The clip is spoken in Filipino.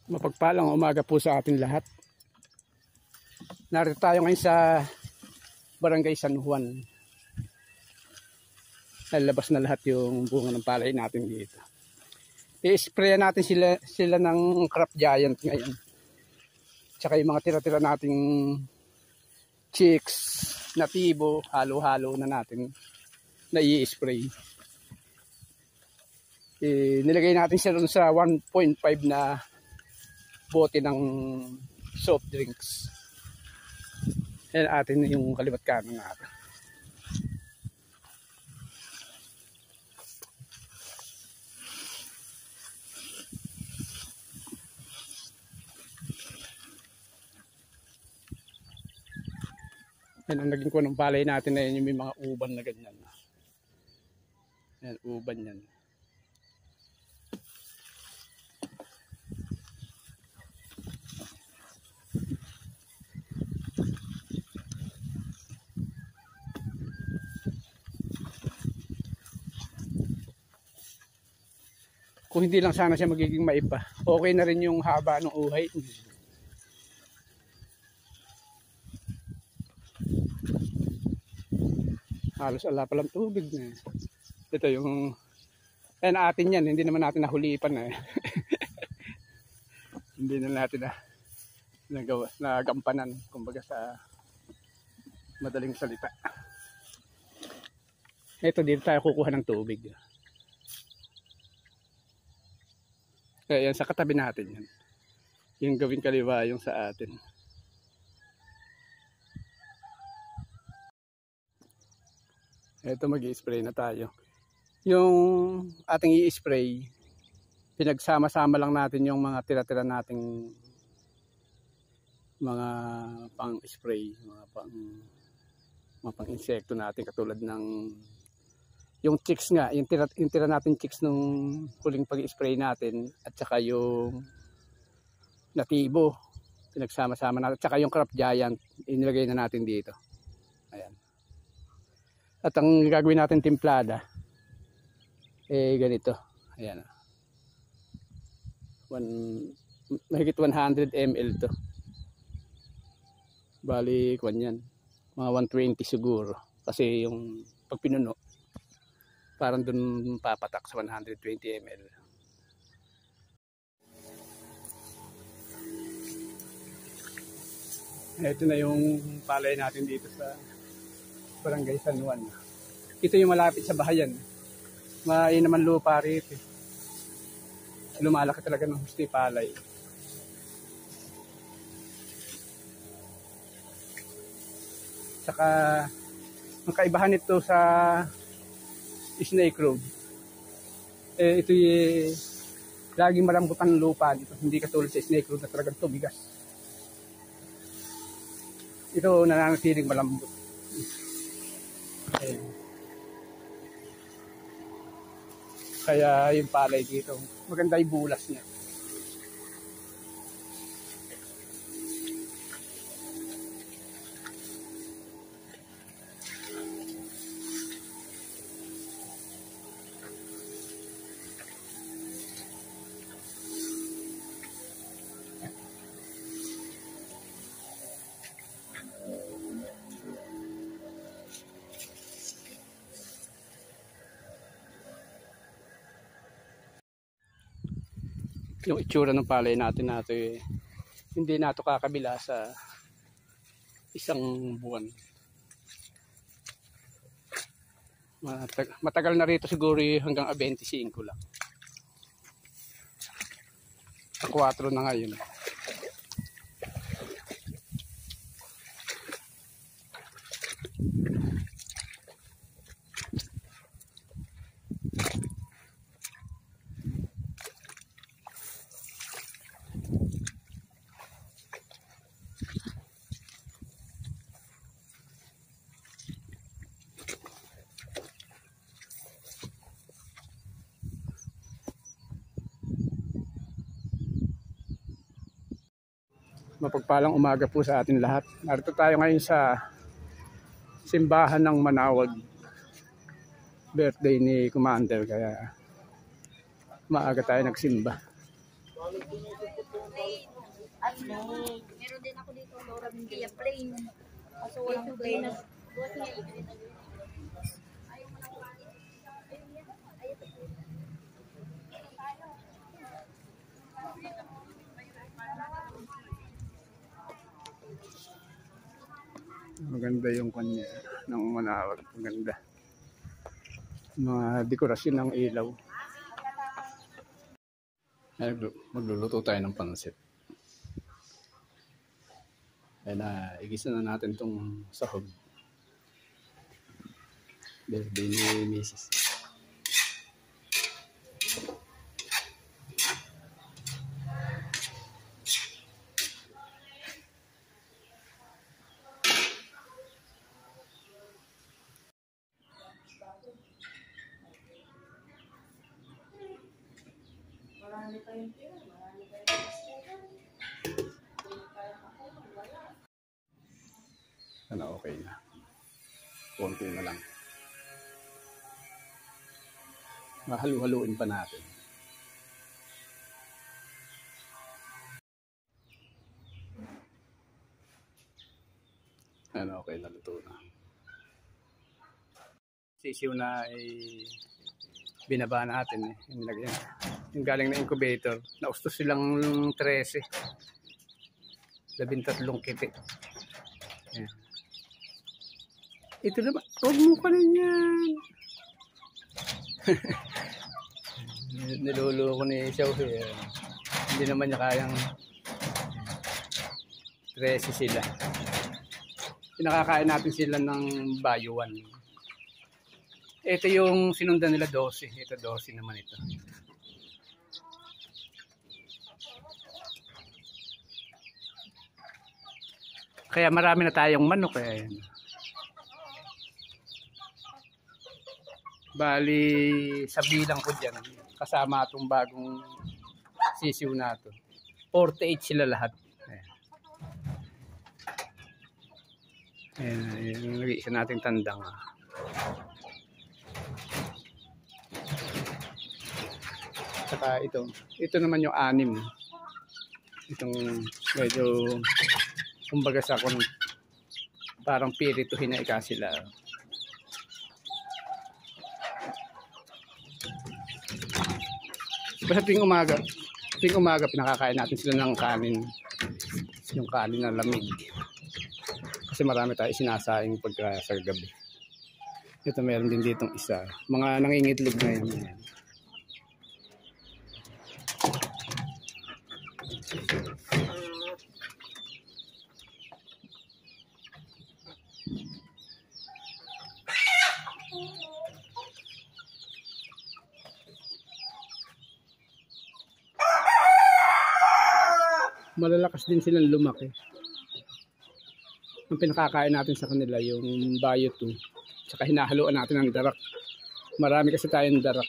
Mapagpalang umaga po sa atin lahat. Narito tayo ngayon sa Barangay San Juan. Lalabas na lahat yung bunga ng palay natin dito. I-spray natin sila ng crop giant ngayon. Tsaka yung mga tira-tira nating chicks, natibo, halo-halo na natin na i-spray. Nilagay natin sila sa 1.5 na bote ng soft drinks. Yan atin yung kaliwat kanan natin. Yan ang naging ko ng palay natin na yun, yung may mga uban na ganyan. Yan, uban yan. Kung hindi lang sana siya magiging maipa, okay na rin yung haba ng uhay. Halos ala palang tubig na. Ito yung atin yan, hindi naman natin nahulipan na hindi na natin nagampanan, kumbaga sa madaling salita. Ito dito tayo kukuha ng tubig. Kaya yan sa katabi natin yan. Yung gawing kaliwa yung sa atin. Ito mag-i-spray na tayo. Yung ating i-spray, pinagsama-sama lang natin yung mga tira-tira nating mga pang-spray, mga pang-insekto natin katulad ng yung chicks nga, yung tira natin chicks nung huling pag-spray natin at saka yung natibo, pinagsama-sama natin, at saka yung crop giant, inilagay na natin dito. Ayan. At ang gagawin natin timplada, ganito. Ayan. Mahigit 100 ml to. Bali, kwan yan. Mga 120 siguro. Kasi yung pag pinuno, parang dun papatak sa 120 ml. Ito na yung palay natin dito sa Barangay San Juan. Ito yung malapit sa bahayan. May naman lupa rito. Lumalaki talaga ng husti palay. Saka ang kaibahan nito sa Snake Road, ito yung laging malambot ang lupa dito, hindi katulad sa Snake Road na talagang tumigas. Ito nananatiling malambot. Kaya yung palay dito maganda yung bulas niya. Yung itsura ng palay natin hindi nato kakabila sa isang buwan. Matagal na rito siguro hanggang 25 lang. Sa 4 na ngayon. Mapagpalang umaga po sa atin lahat. Narito tayo ngayon sa simbahan ng Manawag. Birthday ni Commander, kaya maaga tayo nagsimba. At meron din ako dito, Laura Mindia plain. Kaso walang plain. Maganda yung kanya ng Manawag. Maganda. Mga dekorasyon ng ilaw. Magluluto tayo ng pansit. Kaya na, igisa na natin itong sahog. Birthday ni Mrs. Ano, okay na. Konti na lang. Mahalu-haluin pa natin. Ano, okay na, luto na. Sisiw na ay binaba natin eh. Yung galing na incubator. Naustos silang 13. 13 kiti. Ayan. Ito naman, huwag mo ka rin yan. Niluloko ni Xiaohui. Hindi naman niya kayang 13 sila. Pinakakain natin sila ng bayuan. Ito yung sinundan nila 12. Ito 12 naman ito. Kaya marami na tayong manok eh. Bali, sa bilang ko dyan, kasama itong bagong sisiw na ito. 48 sila lahat. Ayan, yung isa nating tandang. Saka ito naman yung 6. Itong medyo, kumbaga sa kung parang pirituhin na ika sila. Basta tuwing umaga pinakakain natin sila ng kanin. Yung kanin na lamig. Kasi marami tayo sinasaing pagka sa gabi. Ito meron din ditong isa. Mga nangingitlog na yan. Malalakas din silang lumaki. Ang pinakakain natin sa kanila yung Bayo 2. Saka hinahaluan natin ng darak. Marami kasi tayong darak.